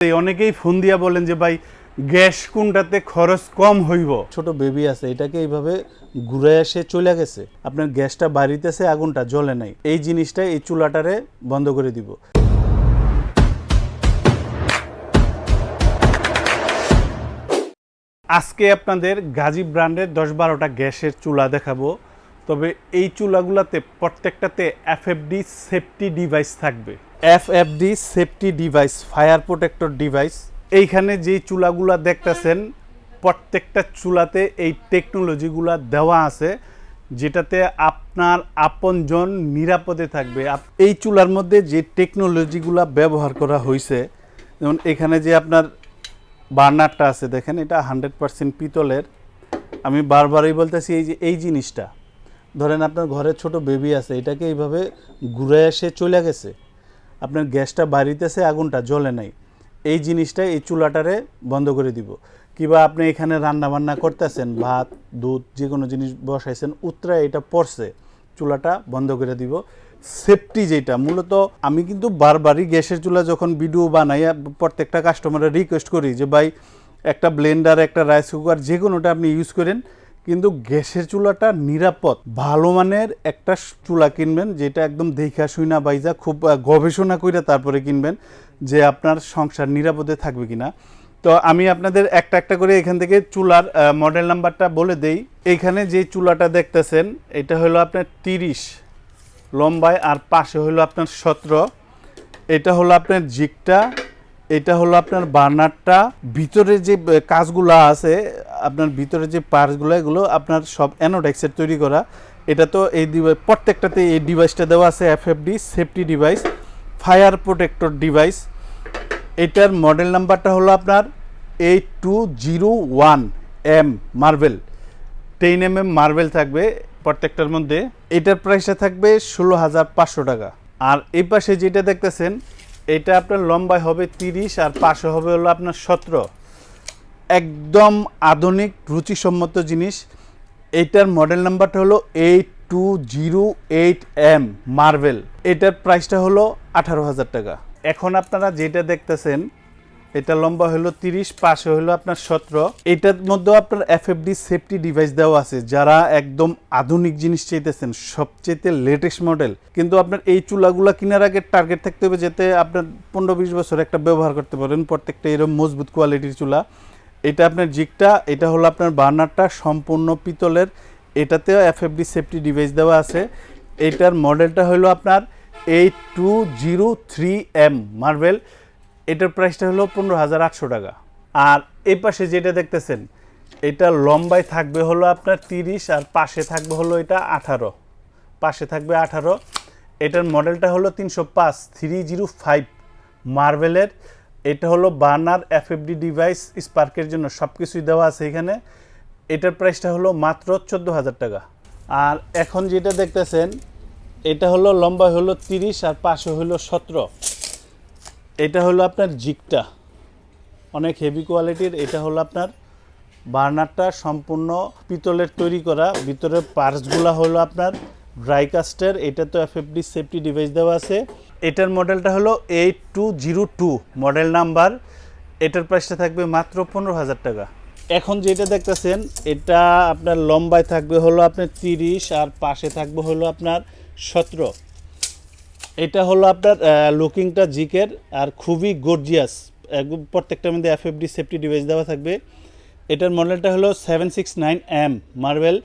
অনেকেই ফোন দিয়া বলেন যে ভাই গ্যাস কোনটাতে খরচ কম হইব। ছোট বেবি আছে, এটাকে এইভাবে ঘুরে এসে চলে গেছে, আপনার গ্যাসটা বাড়িতেছে, আগুনটা জ্বলে নাই, এই জিনিসটা এই চুলাটারে বন্ধ করে দিব। আজকে আপনাদের গাজী ব্র্যান্ডের 10-12টা গ্যাসের চুলা দেখাবো। তবে এই চুলাগুলোতে প্রত্যেকটাতে এফএফডি সেফটি ডিভাইস থাকবে। FFD safety device, fire protector device. এইখানে যেই চুলাগুলা দেখতেছেন প্রত্যেকটা চুলাতে এই টেকনোলজিগুলা দেওয়া আছে, যেটাতে আপনার আপনজন নিরাপদে থাকবে। এই চুলার মধ্যে যে টেকনোলজিগুলা ব্যবহার করা হয়েছে, যেমন এখানে যে আপনার বার্নারটা আছে দেখেন, এটা 100% পিতলের। আমি বারবারই বলতেছি এই জিনিসটা ধরেন আপনার ঘরে ছোট বেবি আছে, এটাকে এইভাবে ঘুরে এসে চলে গেছে, আপনার গ্যাসটা বাড়িতেছে, আগুনটা জ্বলে নাই, এই জিনিসটা এই চুলাটারে বন্ধ করে দিব। কিংবা আপনি এখানে রান্না বান্না করতেছেন, ভাত দুধ যে কোনো জিনিস বসাইছেন, উত্তরায় এটা পড়ছে, চুলাটা বন্ধ করে দিব। সেফটি যেটা মূলত, আমি কিন্তু বারবারই গ্যাসের চুলা যখন ভিডিও বানাই প্রত্যেকটা কাস্টমারের রিকোয়েস্ট করি যে ভাই একটা ব্লেন্ডার, একটা রাইস কুকার, যে কোনোটা আপনি ইউজ করেন, কিন্তু গ্যাসের চুলাটা নিরাপদ, ভালো মানের একটা চুলা কিনবেন, যেটা একদম দেখা শুনা বাইজা খুব গবেষণা করে তারপরে কিনবেন, যে আপনার সংসার নিরাপদে থাকবে কিনা। তো আমি আপনাদের একটা একটা করে এখান থেকে চুলার মডেল নাম্বারটা বলে দেই। এইখানে যে চুলাটা দেখতেছেন, এটা হলো আপনার 30 লম্বায়, আর পাশে হলো আপনার 17। এটা হলো আপনার জিগটা, এটা হলো আপনার বার্নারটা। ভিতরে যে কাজগুলো আছে, আপনার ভিতরে যে পার্টসগুলো, এগুলো আপনার সব অ্যানোডেক্সের তৈরি করা। এটা তো এই প্রত্যেকটাতে এই ডিভাইসটা দেওয়া আছে, FFD safety device, fire protector device. এটার মডেল নাম্বারটা হলো আপনার 8201M মার্বেল, 10mm মার্বেল থাকবে প্রত্যেকটার মধ্যে। এটার প্রাইসটা থাকবে 16,500 টাকা। আর এই পাশে যেটা দেখতেছেন, এটা আপনার লম্বায় হবে 30 আর পাশে হবে হলো আপনার 17। একদম আধুনিক রুচিসম্মত জিনিস। এইটার মডেল নাম্বারটা হলো 8208M মার্বেল। এটার প্রাইসটা হলো 18,000 টাকা। এখন আপনারা যেটা দেখতেছেন, এটা লম্বা হলো 30, পাশে হলো আপনার 17। এটার মধ্যেও আপনার এফএফডি সেফটি ডিভাইস দেওয়া আছে। যারা একদম আধুনিক জিনিস চাইতেছেন, সবচেয়ে লেটেস্ট মডেল, কিন্তু আপনার এই চুলাগুলা কেনার আগে টার্গেট থাকতে হবে যাতে আপনার 15-20 বছর একটা ব্যবহার করতে পারেন, প্রত্যেকটা এরকম মজবুত কোয়ালিটির চুলা। এটা আপনার জিগটা, এটা হলো আপনার বার্নারটা সম্পূর্ণ পিতলের, এটাতেও এফএফডি সেফটি ডিভাইস দেওয়া আছে। এটার মডেলটা হলো আপনার 8203M মার্বেল। এটার প্রাইসটা হলো 15,800 টাকা। আর এই পাশে যেটা দেখতেছেন, এটা লম্বায় থাকবে হলো আপনার 30 আর পাশে থাকবে হলো এটা 18, পাশে থাকবে 18। এটার মডেলটা হলো 305 মার্বেলের। এটা হলো বার্নার, এফএফডি ডিভাইস, স্পার্কের জন্য সব কিছুই দেওয়া আছে এখানে। এটার প্রাইসটা হলো মাত্র 14,000 টাকা। আর এখন যেটা দেখতেছেন, এটা হলো লম্বা হলো 30 আর পাশে হলো 17। এটা হলো আপনার জিগটা, অনেক হেভি কোয়ালিটির। এটা হলো আপনার বার্নারটা সম্পূর্ণ পিতলের তৈরি করা, ভিতরের পার্টসগুলো হলো আপনার ড্রাই কাস্টের। এটা তো এফএফডি সেফটি ডিভাইস দেওয়া আছে। এটার মডেলটা হলো 8202 মডেল নাম্বার। এটার প্রাইসটা থাকবে মাত্র 15,000 টাকা। এখন যেটা দেখতেছেন, এটা আপনার লম্বায় থাকবে হলো আপনার 30 আর পাশে থাকবে হলো আপনার 17। এটা হলো আপনার লুকিংটা জিকের, আর খুবই গর্জিয়াস, প্রত্যেকটার মধ্যে এফএফডি সেফটি ডিভাইস দেওয়া থাকবে। এটার মডেলটা হলো 769M মার্বেল।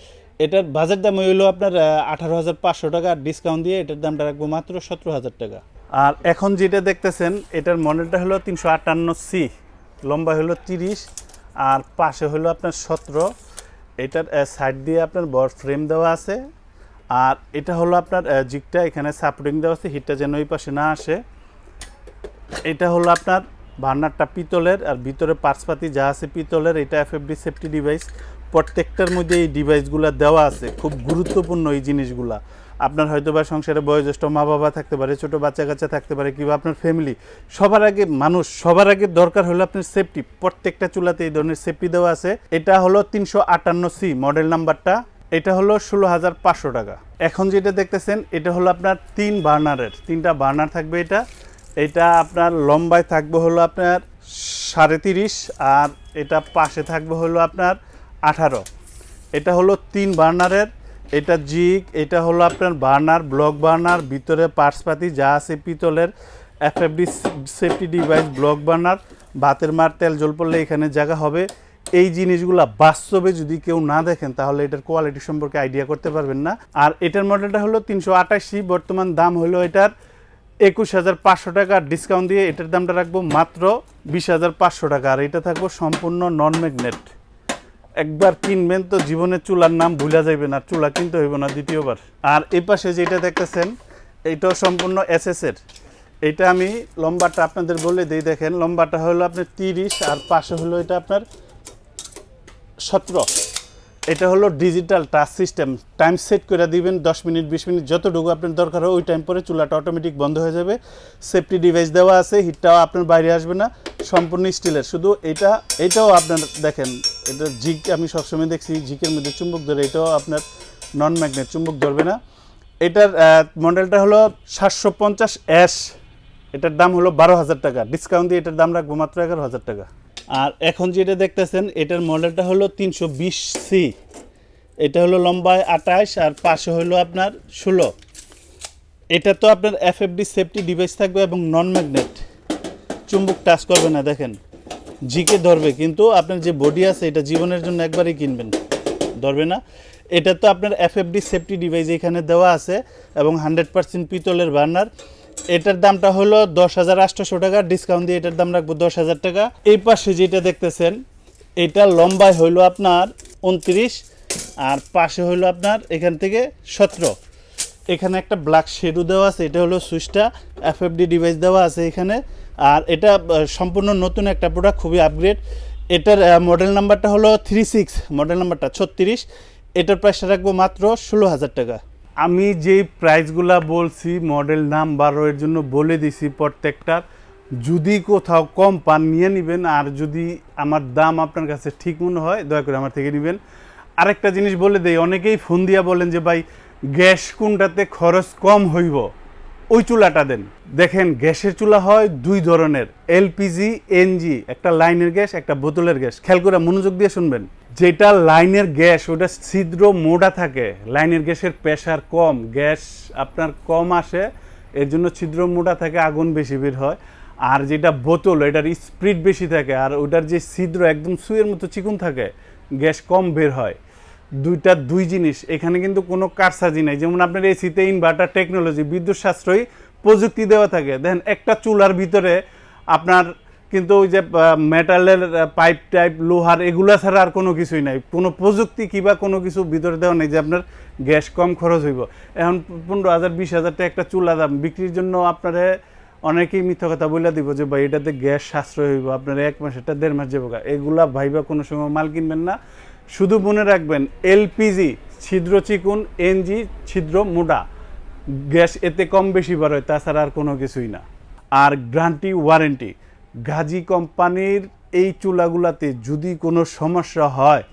এটার বাজার দাম হইলো আপনার 18,500 টাকা, আর ডিসকাউন্ট দিয়ে এটার দামটা রাখবো মাত্র 17,000 টাকা। আর এখন যেটা দেখতেছেন, এটার মডেলটা হলো 358C, লম্বা হলো 30 আর পাশে হলো আপনার 17। এটার সাইড দিয়ে আপনার বড় ফ্রেম দেওয়া আছে। আর এটা হলো আপনার জিগটা, এখানে সাপোর্টিং দেওয়া আছে, হিটটা যেন ওই পাশে না আসে। এটা হলো আপনার বার্নারটা পিতলের, আর ভিতরে পার্টসপাতি যা আছে পিতলের। এটা এফএফডি সেফটি ডিভাইস, প্রত্যেকটার মধ্যে এই ডিভাইসগুলো দেওয়া আছে। খুব গুরুত্বপূর্ণ এই জিনিসগুলা। আপনার হয়তো বা সংসারে বয়োজ্যেষ্ঠ মা বাবা থাকতে পারে, ছোটো বাচ্চা কাচ্চা থাকতে পারে, কিংবা আপনার ফ্যামিলি, সবার আগে দরকার হলো আপনার সেফটি। প্রত্যেকটা চুলাতে এই ধরনের সেফটি দেওয়া আছে। এটা হলো 358C মডেল নাম্বারটা। এটা হলো 16,500 টাকা। এখন যেটা দেখতেছেন, এটা হলো আপনার 3 বার্নারের, 3টা বার্নার থাকবে। এটা আপনার লম্বায় থাকবে হলো আপনার 30.5, আর এটা পাশে থাকবে হলো আপনার 18। এটা হলো 3 বার্নারের, এটা জিগ, এটা হলো আপনার বার্নার, ব্লক বার্নার, ভিতরে পার্টসপাতি যা আছে পিতলের, FFD safety device, block burner, ভাতের মার তেল জল পড়লে এখানে জায়গা হবে। এই জিনিসগুলা বাস্তবে যদি কেউ না দেখেন তাহলে এটার কোয়ালিটি সম্পর্কে আইডিয়া করতে পারবেন না। আর এটার মডেলটা হলো 388, বর্তমান দাম হলো এটার 21,500 টাকা। ডিসকাউন্ট দিয়ে এটার দামটা রাখবো মাত্র 20,500 টাকা। আর এটা থাকবো সম্পূর্ণ নন ম্যাগনেট। একবার কিনবেন তো জীবনে চুলার নাম ভুলা যাইবেন, আর চুলা কিনতে হইব না দ্বিতীয়বার। আর এই পাশে যেটা দেখতেছেন এইটাও সম্পূর্ণ এসএসের। এটা আমি লম্বাটা আপনাদের বলে দিই, দেখেন লম্বাটা হলো আপনার 30, আর পাশে হলো এটা আপনার 17। এটা হলো digital touch system, time set করে দিবেন 10 মিনিট 20 মিনিট যতটুকু আপনার দরকার হয় ওই টাইম পরে চুলাটা অটোমেটিক বন্ধ হয়ে যাবে। সেফটি ডিভাইস দেওয়া আছে, হিটটাও আপনার বাইরে আসবে না, সম্পূর্ণ স্টিলের। শুধু এটাও আপনার দেখেন, এটা জিগ আমি সবসময় দেখছি জিকের মধ্যে চুম্বক ধরে, এটাও আপনার নন ম্যাগনেট, চুম্বক ধরবে না। এটার মডেলটা হলো 750S, এটার দাম হলো 12,000 টাকা। ডিসকাউন্ট দিয়ে এটার দাম রাখবো মাত্র 11,000 টাকা। আর এখন যেটা দেখতেছেন এটার মডেলটা হলো 320C। এটা হলো লম্বায় 28 আর পাশে হলো আপনার 16। এটা তো আপনার এফএফডি সেফটি ডিভাইস থাকবে এবং নন ম্যাগনেট, চুম্বক টাচ করবে না। দেখেন জিকে ধরবে, কিন্তু আপনার যে বডি আছে এটা জীবনের জন্য একবারই কিনবেন, ধরবে না। এটা তো আপনার এফএফডি সেফটি ডিভাইস এখানে দেওয়া আছে এবং 100% পিতলের বার্নার। এটার দামটা হলো 10,800 টাকা। ডিসকাউন্ট দিয়ে এটার দাম রাখবো 10,000 টাকা। এই পাশে যেটা দেখতেছেন এটা লম্বায় হইলো আপনার 29 আর পাশে হইলো আপনার এখান থেকে 17। এখানে একটা ব্ল্যাক শেডও দেওয়া আছে, এটা হলো সুইচটা, এফএফডি ডিভাইস দেওয়া আছে এখানে। আর এটা সম্পূর্ণ নতুন একটা প্রোডাক্ট, খুবই আপগ্রেড। এটার মডেল নাম্বারটা হলো 36, মডেল নাম্বারটা 36। এটার প্রাইসটা রাখবো মাত্র 16,000 টাকা। আমি যেই প্রাইসগুলা বলছি মডেল নাম্বারও এর জন্য বলে দিছি প্রত্যেকটার। যদি কোথাও কম পান নিয়ে নেবেন, আর যদি আমার দাম আপনার কাছে ঠিক মনে হয় দয়া করে আমার থেকে নেবেন। আরেকটা জিনিস বলে দেই, অনেকেই ফোন দিয়া বলেন যে ভাই গ্যাস কোনটাতে খরচ কম হইব, ওই চুলাটা দেন। দেখেন গ্যাসের চুলা হয় দুই ধরনের, এলপিজি, এনজি, একটা লাইনের গ্যাস, একটা বোতলের গ্যাস। খেয়াল করে মনোযোগ দিয়ে শুনবেন। যেটা লাইনের গ্যাস ওটা ছিদ্র মোটা থাকে, লাইনের গ্যাসের প্রেশার কম, গ্যাস আপনার কম আসে, এর জন্য ছিদ্র মোটা থাকে, আগুন বেশি বের হয়। আর যেটা বোতল এটার স্পিড বেশি থাকে, আর ওটার যে ছিদ্র একদম সুইয়ের মতো চিকন থাকে, গ্যাস কম বের হয়। দুইটা দুই জিনিস, এখানে কিন্তু কোনো কারসাজি নাই। যেমন আপনার এসিতে ইনভার্টার টেকনোলজি, বিদ্যুৎ সাশ্রয়ী প্রযুক্তি দেওয়া থাকে। দেখেন একটা চুলার ভিতরে আপনার কিন্তু ওই যে মেটালের পাইপ টাইপ, লোহার, এগুলা ছাড়া আর কোনো কিছুই নাই, কোনো প্রযুক্তি কিংবা কোনো কিছু ভিতরে দেওয়া নেই যে আপনার গ্যাস কম খরচ হইব। এখন 15,000 20,000 টাকা একটা চুলা দাম, বিক্রির জন্য আপনারা অনেকেই মিথ্যা কথা বলে দিব যে ভাই এটাতে গ্যাস সাশ্রয় হইব, আপনার 1 মাস, এটা 1.5 মাস যাবো। এগুলা ভাইবা কোনো সময় মাল কিনবেন না। শুধু মনে রাখবেন এলপিজি ছিদ্র চিকুন, এনজি ছিদ্র মোটা, গ্যাস এতে কম বেশি বার হয়, তাছাড়া আর কোনো কিছুই না। আর গ্যারান্টি ওয়ারেন্টি, গাজী কোম্পানির এই চুলাগুলাতে যদি কোনো সমস্যা হয়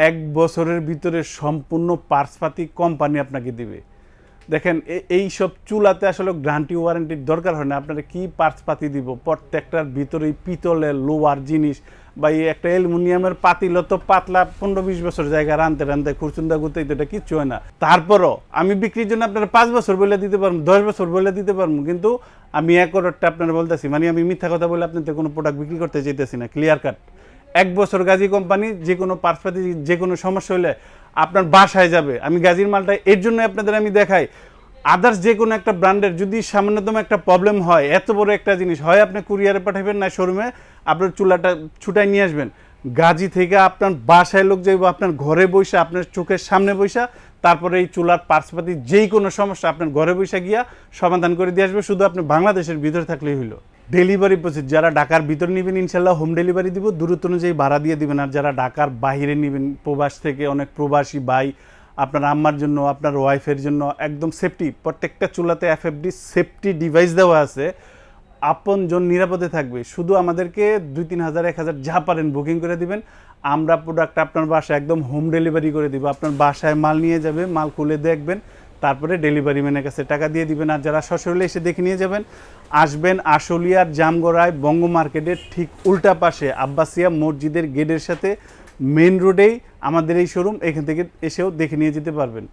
1 বছরের ভিতরে সম্পূর্ণ পার্টসপাতি কোম্পানি আপনাকে দিবে। দেখেন এই সব চুলাতে আসলে গ্যারান্টি ওয়ারেন্টির দরকার হয় না। আপনারা কি পার্টসপাতি দিব, প্রত্যেকটার ভিতরেই পিতলের, লোহার জিনিস, বা এই একটা অ্যালুমিনিয়ামের পাতিল তো পাতলা 15-20 বছর জায়গা রানতে রানতে খুরচুন্দা গুতে, এটা কিচ্ছু হয় না। তারপরও আমি বিক্রির জন্য আপনারা 5 বছর বলে দিতে পারবো, 10 বছর বলে দিতে পারবো, কিন্তু আমি 1 করোড়টা আপনারা বলতেছি, মানে আমি মিথ্যা কথা বলে আপনাদের কোনো প্রোডাক্ট বিক্রি করতে চাইতেছি না, ক্লিয়ার কাট। 1 বছর গাজী কোম্পানি, যে কোনো পার্টসপাতি যে কোনো সমস্যা হলে আপনার বাসায় যাবে। আমি গাজীর মালটা এর জন্য আপনাদের আমি দেখাই। আদার্স যে কোনো একটা ব্র্যান্ডের যদি সামান্যতম একটা প্রবলেম হয়, এত বড় একটা জিনিস হয়, আপনি কুরিয়ারে পাঠাবেন না শোরুমে, আপনার চুলাটা ছুটাই নিয়ে আসবেন। গাজী থেকে আপনার বাসায় লোক যাইব, আপনার ঘরে বসে, আপনার চোখের সামনে বসে, তারপরে এই চুলার পার্টসপাতি যেই কোনো সমস্যা আপনার ঘরে বসে গিয়া সমাধান করে দিয়ে আসবে। শুধু আপনি বাংলাদেশের ভিতরে থাকলেই হইলো। ডেলিভারি প্রসেস, যারা ঢাকার ভিতর নেবেন ইনশাল্লাহ হোম ডেলিভারি দিব, দূরত্ব অনুযায়ী ভাড়া দিয়ে দিবেন। আর যারা ঢাকার বাইরে নেবেন, প্রবাস থেকে অনেক প্রবাসী ভাই, আপনার আম্মার জন্য, আপনার ওয়াইফের জন্য একদম সেফটি, প্রত্যেকটা চুলাতে এফএফডি সেফটি ডিভাইস দেওয়া আছে, আপনজন নিরাপদে থাকবে। শুধু আমাদেরকে 2-3 হাজার 1 হাজার যা পারেন বুকিং করে দিবেন, আমরা প্রোডাক্ট আপনার বাসায় একদম হোম ডেলিভারি করে দিব। আপনার বাসায় মাল নিয়ে যাবে, মাল খুলে দেখবেন, তারপরে ডেলিভারি ম্যানের কাছে টাকা দিয়ে দিবেন। আর যারা সশরীরে এসে দেখে নিয়ে যাবেন, আসবেন আশুলিয়ার জামগড়ায় বঙ্গ মার্কেটের ঠিক উল্টা পাশে আব্বাসিয়া মসজিদের গেটের সাথে মেন রোডেই আমাদের এই শোরুম। এখান থেকে এসেও দেখে নিয়ে যেতে পারবেন।